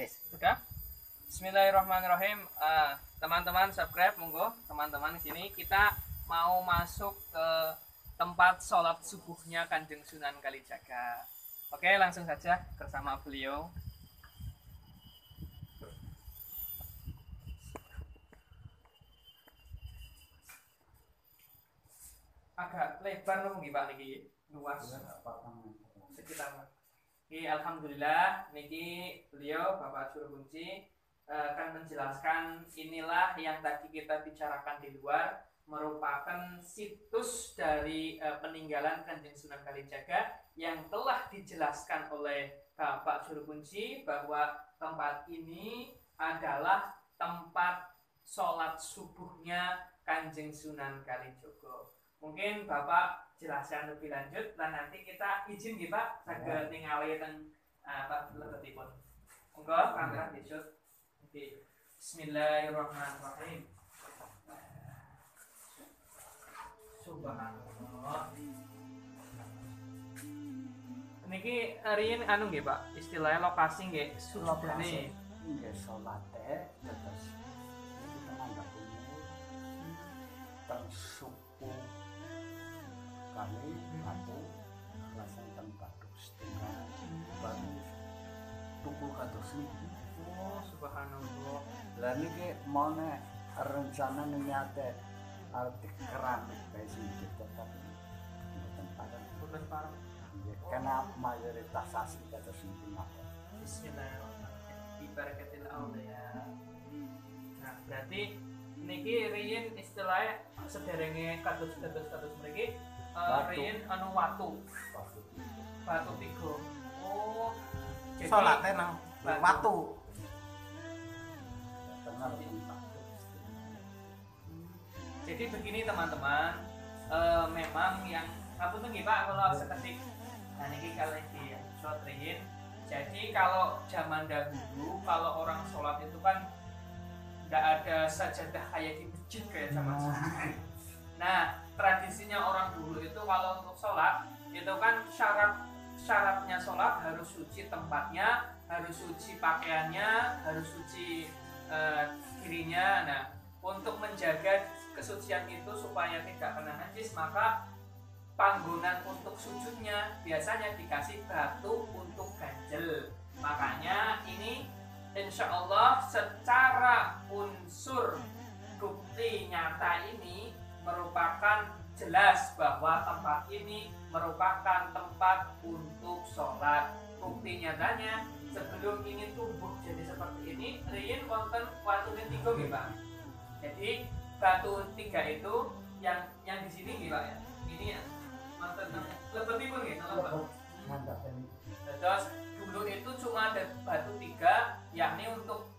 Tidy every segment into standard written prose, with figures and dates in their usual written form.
Sudah? Bismillahirrahmanirrahim. Teman-teman subscribe, monggo. Teman-teman di sini kita mau masuk ke tempat sholat subuhnya Kanjeng Sunan Kalijaga. Oke, langsung saja bersama beliau. Agak lebar loh Pak niki, luas. Sekitar. Alhamdulillah niki beliau Bapak Juru Kunci akan menjelaskan inilah yang tadi kita bicarakan di luar, merupakan situs dari peninggalan Kanjeng Sunan Kalijaga yang telah dijelaskan oleh Bapak Juru Kunci bahwa tempat ini adalah tempat sholat subuhnya Kanjeng Sunan Kalijogo. Mungkin Bapak jelaskan lebih lanjut dan nanti kita izin ya Pak saged ningali teng apa lebetipun. Monggo kamera disut. Bismillahirrahmanirrahim. Subhanallah. Niki riyen anu nggih Pak, istilahnya lokasi nggih sujudane nggih salate terus iki tenan umur tersuku kami aku langsung tempat setengah baru tuku kados niki. Oh, subhanallah. Lah niki mone rencana niate arep keramik kae sing tapi mboten pareng. Karena mayoritas asli kados niki mawon. Bismillahirrahmanirrahim. Dibarakatil ya. Nah, berarti niki riyen istilahnya sederenge kados mriki riyen anu watu tiga. Oh, jadi salate nang watu. Jadi begini teman-teman, memang yang apa tuh Pak kalau seketik. Nah ini kalau di short riyin. Jadi kalau zaman dahulu kalau orang sholat itu kan tidak ada sajadah kayak di masjid kayak zaman sekarang. Nah tradisinya orang dulu itu kalau untuk sholat itu kan syaratnya sholat harus suci tempatnya, harus suci pakaiannya, harus suci dirinya. Nah untuk menjaga kesucian itu supaya tidak kena najis, maka panggonan untuk sujudnya biasanya dikasih batu untuk ganjel. Makanya ini insya Allah secara unsur bukti nyata ini merupakan jelas bahwa tempat ini merupakan tempat untuk sholat. Bukti nyatanya sebelum ini tumbuh jadi seperti ini, riyin wonten watune 3 nggih Pak. Jadi batu 3 itu yang di sini nggih Pak ya. Ini ya lebetipun nggih, terus dulu itu cuma ada batu 3 yakni untuk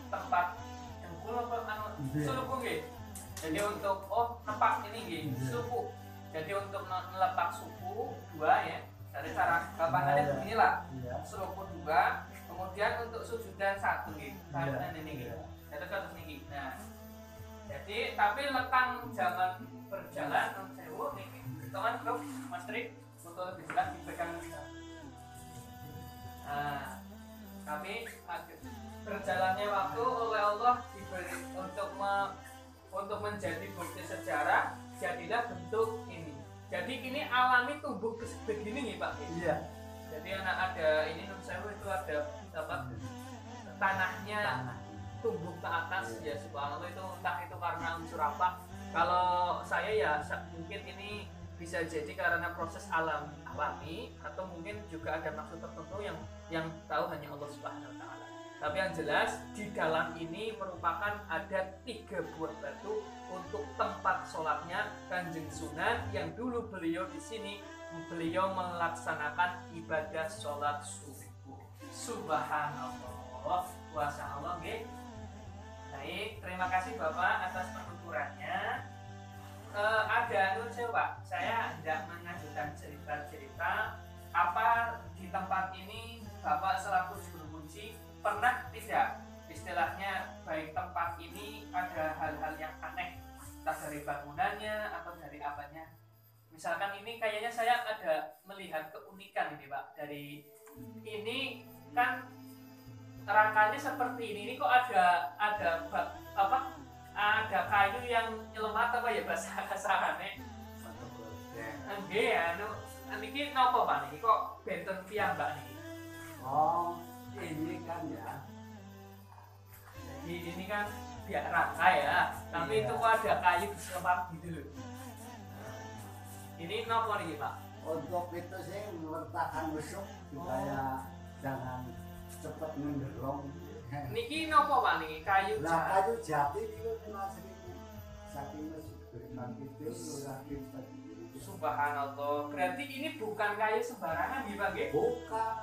tempat dengkul apa anu suku nggih. Jadi untuk nempak ini nggih suku. Jadi untuk meletak suku 2 ya. Dari cara gampangannya beginilah. Suku 2, kemudian untuk sujudan 1 nggih. Karena ini nggih. Itu kados niki. Nah, jadi tapi lekang zaman berjalan non sewu niki. Teman bro, Mas Trik, untuk lebih jelas dipegang bisa. Nah, tapi berjalannya waktu oleh Allah diberi untuk menjadi bukti sejarah, jadilah bentuk ini. Jadi ini alami tumbuh begini nih Pak. Iya. Jadi ada ini non sewu itu ada apa? Tanahnya tumbuh ke atas ya subhanallah, itu entah itu karena unsur apa. Kalau saya ya mungkin ini bisa jadi karena proses alami atau mungkin juga ada maksud tertentu yang tahu hanya Allah Subhanahu wa taala. Tapi yang jelas di dalam ini merupakan ada 3 buah batu untuk tempat sholatnya Kanjeng Sunan yang dulu beliau di sini beliau melaksanakan ibadah sholat subuh. Subhanallah wa sa'allah nggih. Baik, terima kasih Bapak atas penuturannya. Ada Pak, saya hendak mengajukan cerita-cerita apa di tempat ini Bapak selaku juru kunci pernah tidak istilahnya baik tempat ini ada hal-hal yang aneh entah dari bangunannya atau dari apanya. Misalkan ini kayaknya saya ada melihat keunikan ini Pak, dari ini kan rangkanya seperti ini kok ada kayu yang nyelemat apa ya bahasa kasarane. Nggih anu niki napa Pak niki kok benten piyambak niki? Oh, ini kan ya. Jadi ini kan biar rangka ya, tapi itu kok ada kayu diselemat gitu loh. Ini napa niki Pak? Untuk itu sih meletakkan besok supaya jangan cepat ngenderong. Niki napa Pak niki? Kayu Nah, kayu jati itu kena sedikit. Saking beriman itu lagi tadi. Subhanallah. Berarti ini bukan kayu sembarangan nggih Pak nggih? Bukan.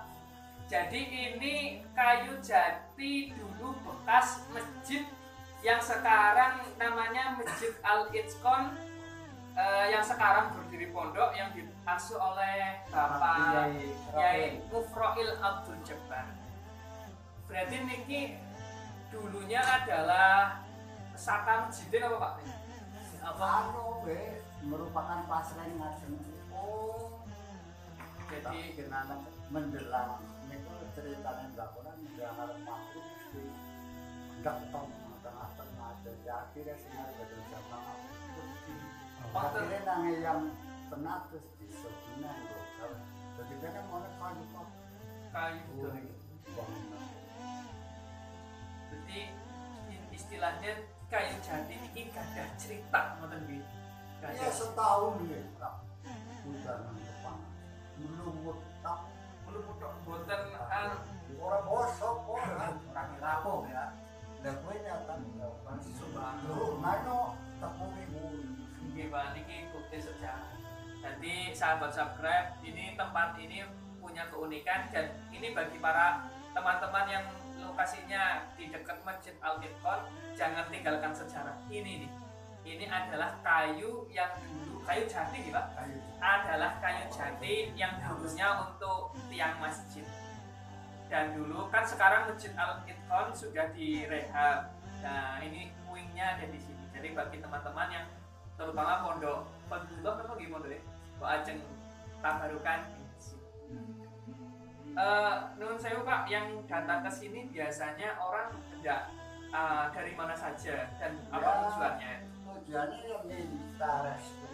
Jadi ini kayu jati dulu bekas masjid yang sekarang namanya Masjid Al-Itqan, yang sekarang berdiri pondok yang diasuh oleh Bapak Yai Mufroil Abdul Jabbar. Berarti niki dulunya adalah saka masjidin apa Pak? Apa? Merupakan pasren ngajeng. Oh, jadi kenapa menjelang itu ceritanya bakuran jangan makhluk di datang tengah-tengah jadi akhirnya singar betul sama akhirnya nange yang penat terus disebutnya lokal jadi kan mau kayu Berarti istilahnya kayu jati ini gak ada cerita ngoten nggih. Ya setahun ya tak udah nang depan melumut tak boten orang bosok orang rampung ya dan gue nyata subhanallah mano tepung ibu nggih Pak niki bukti sejarah. Jadi sahabat subscribe, ini tempat ini punya keunikan dan ini bagi para teman-teman yang lokasinya di dekat Masjid Al-Itqan, jangan tinggalkan sejarah. Ini adalah kayu yang dulu kayu jati nih Pak. Adalah kayu jati yang dulunya untuk tiang masjid. Dan dulu kan sekarang Masjid Al-Itqan sudah direhab. Nah, ini wingnya ada di sini. Jadi bagi teman-teman yang terutama pondok Fadlullah apa gimana deh? Pak Ajeng Tabarukan. Nun sewu Pak, yang datang ke sini biasanya orang tidak dari mana saja dan apa tujuannya? Tujuannya yang minta restu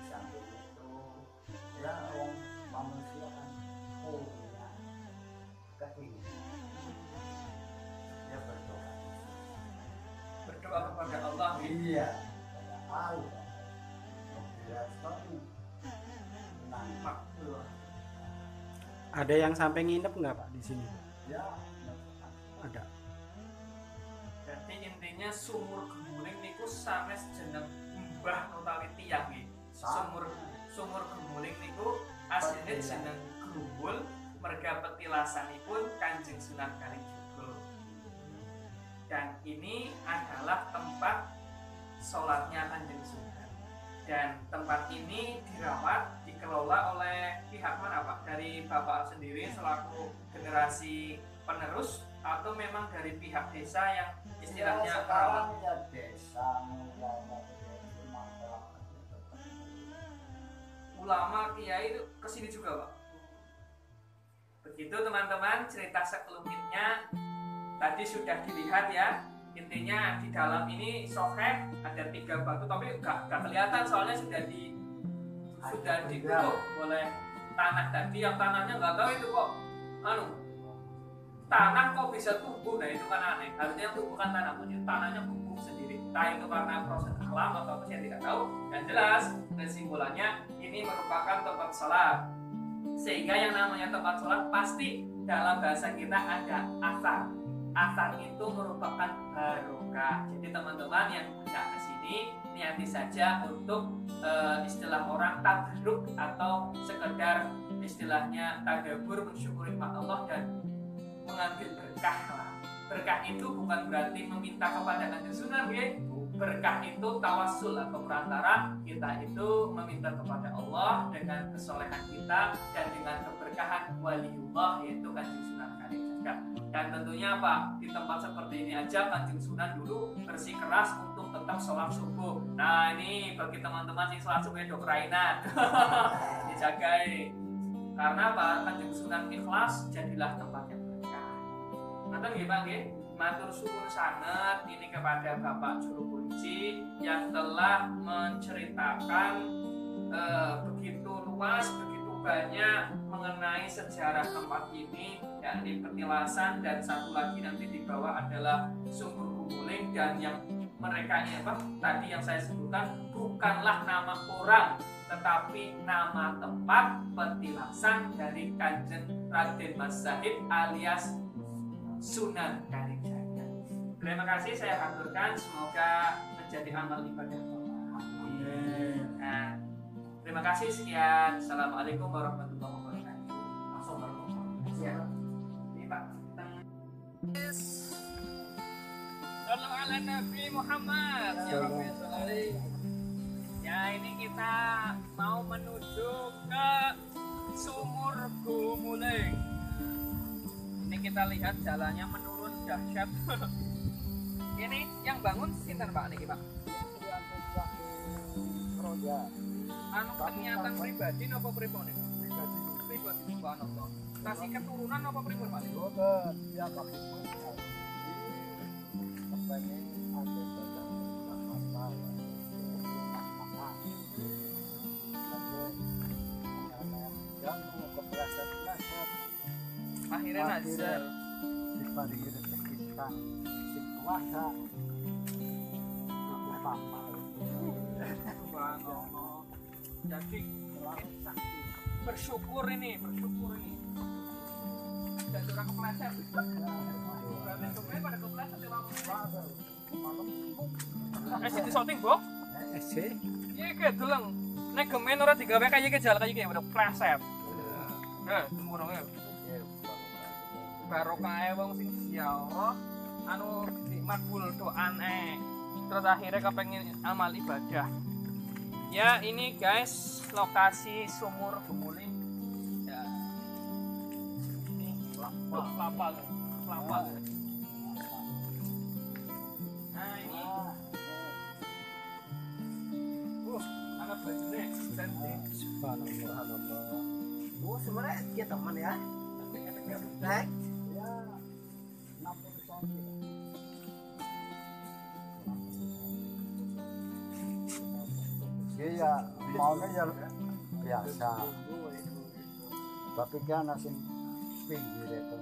sambil itu ya orang manusia kan punya keinginan ya berdoa kepada Allah. Iya pada Allah direstui nampak Ada yang sampai nginep nggak Pak di sini? ya Ada. Jadi intinya sumur gemuling niku sanes jeneng mbah utawi tiyang nggih. Sumur gemuling niku asline jeneng Grumbul, merga petilasanipun Kanjeng Sunan Kalijaga. Dan ini adalah tempat sholatnya Kanjeng Sunan. Dan tempat ini dirawat, dikelola oleh pihak mana Pak? Dari Bapak sendiri selaku generasi penerus atau memang dari pihak desa yang istilahnya ya, sekarang ya desa ulama kiai itu kesini juga Pak. Begitu teman-teman cerita sekelumitnya tadi sudah dilihat ya. Intinya di dalam ini soheh ada 3 batu tapi gak kelihatan soalnya sudah ditutup oleh tanah tadi. Yang tanahnya nggak tahu itu kok tanah kok bisa tumbuh, nah itu kan aneh. Harusnya yang tumbuh kan tanah, tanahnya tumbuh sendiri. Entah itu karena proses alam atau apa saya tidak tahu. Dan jelas kesimpulannya ini merupakan tempat sholat. Sehingga yang namanya tempat sholat pasti dalam bahasa kita ada asar. Asar itu merupakan barokah. Jadi teman-teman yang hendak ke sini niati saja untuk istilah orang tabarruk atau sekedar istilahnya tadabbur mensyukuri nikmat Allah dan mengambil berkah lah. Berkah itu bukan berarti meminta kepada Kanjeng Sunan ya. Berkah itu tawassul atau perantara kita itu meminta kepada Allah dengan kesolehan kita dan dengan keberkahan waliullah yaitu Kanjeng Sunan Kalijaga. Dan tentunya Pak, di tempat seperti ini aja Kanjeng Sunan dulu bersikeras untuk tetap sholat subuh. Nah ini bagi teman-teman yang sholat subuhnya do kerainan dijagai. Karena Pak Kanjeng Sunan ikhlas jadilah tempat yang Nanti nggih Pak nggih, matur suwun sangat ini kepada Bapak Juru Kunci yang telah menceritakan begitu luas, begitu banyak mengenai sejarah tempat ini, yakni petilasan, dan satu lagi nanti di bawah adalah sumur Gumuling, dan yang mereka ini apa tadi yang saya sebutkan bukanlah nama orang tetapi nama tempat petilasan dari Kanjeng Raden Mas Zahid alias Sunan Kalijaga. Terima kasih saya haturkan, semoga menjadi amal ibadah. Nah, terima kasih, sekian. Assalamualaikum warahmatullahi wabarakatuh. Langsung ya. Ini Pak. Sallu ala Nabi Muhammad. Ya Rabbi sholli. Ya, ini kita mau menuju ke Sumur Gumuling. Ini kita lihat jalannya menurun dahsyat. Ini yang bangun sinten Pak niki Pak? Anu kenyataan pribadi napa pripun niku? Pribadi subhanallah. Kasih keturunan apa pripun Pak? Boten, ya pakai modal. Kepengen ada Jakarta. Akhirnya nazar dibagi rezeki kang sing kuasa aku pamal. Subhanallah. Jadi bersyukur ini. Dan orang kepleset. Berarti semuanya pada kepleset ya Bang. Di shooting Bok? Iya ke deleng. Nek gemen ora digawe kaya iki jal kaya iki udah pleset. Ngono ya. Barokah wong sing ziarah anu makbul doane. Terus akhirnya kepengen amal ibadah. Ya ini guys lokasi Sumur Gumuling. Ya. Ini lapal. Nah ini. Anak bajunya cantik. Subhanallah. Oh sebenarnya dia teman ya. Naik. Ya 60 cm. Iya, maunya ya biasa. Tapi kan nasi pinggir itu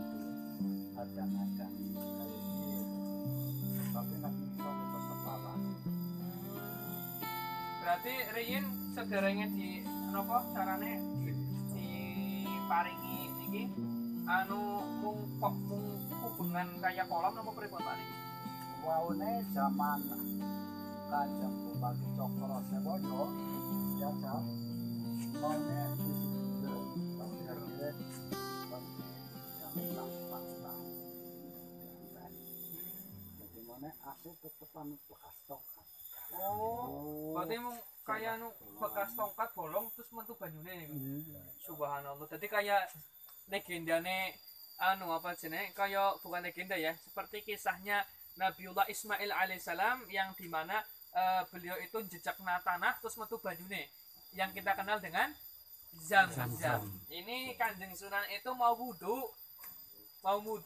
kadang-kadang kayak gitu. Tapi nasi itu kepala. Berarti Riyin sederenge di napa carane di paringi iki anu mung hubungan kaya kolam napa pripun Pak niki? Waune zaman Kanjeng Bupati Cokro Sewoyo biasa maunya di situ akhirnya jadi mana asli tetepan bekas tongkat. Oh, berarti mung kaya anu bekas tongkat bolong terus metu banyune niku. Subhanallah. Jadi kayak legendane anu apa jenenge kaya bukan legenda ya, seperti kisahnya Nabiullah Ismail alaihissalam yang dimana beliau itu jejak tanah terus metu banyune yang kita kenal dengan Zam-Zam. Ini Kanjeng Sunan itu mau wudhu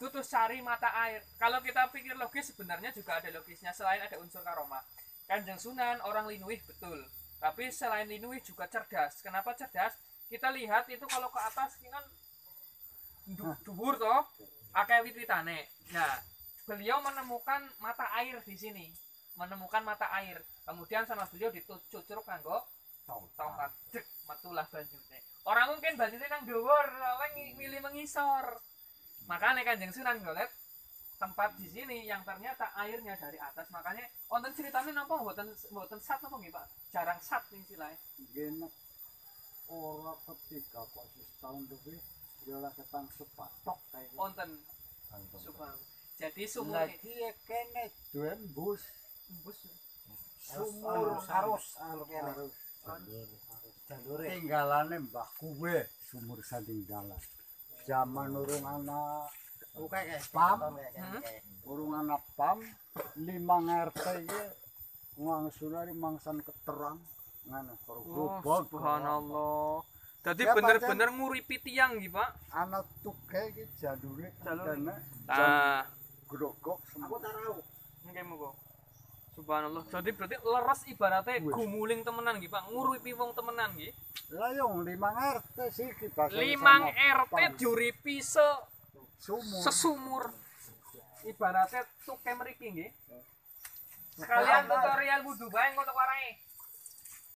terus cari mata air. Kalau kita pikir logis sebenarnya juga ada logisnya selain ada unsur karomah. Kanjeng Sunan orang Linuih betul, tapi selain Linuih juga cerdas. Kenapa cerdas? Kita lihat itu kalau ke atas kan dhuwur toh, akeh wit-witane. Nah, beliau menemukan mata air di sini, kemudian sama beliau dicucuruk kanggo tongkat, dek metulah banyune. Orang mungkin banyune nang dhuwur, orang milih mengisor. Makanya Kanjeng Sunan golek tempat di sini yang ternyata airnya dari atas. Makanya wonten ceritane napa mboten sat napa nggih Pak? Jarang sat istilahnya. Nggih ora ketika kok setahun lebih dia lah ketang sepatok kayak Wonten Subhan. Jadi sumur lagi kene duwe embus Sumur harus anu kene. jalure tinggalane mbah kuwe sumur sanding dalan zaman urung ana pam urung ana pam 5 RT iki wong sunari mangsan keterang ngono karo global. Subhanallah. Dadi Ya, bener-bener nguripi tiyang nggih, Pak. Ana tuge iki jalure Jalur. dana Ah, grogok Aku tak tahu. nggih monggo. Subhanallah. Jadi berarti leres ibaratnya Wis. gumuling temenan nggih, Pak. Nguripi wong temenan nggih. Lah yo 5 RT sih kita. 5 RT diuripi sumur. sesumur. Ibaratnya tuke mriki nggih. Sekalian tutorial wudu bae ngono wae.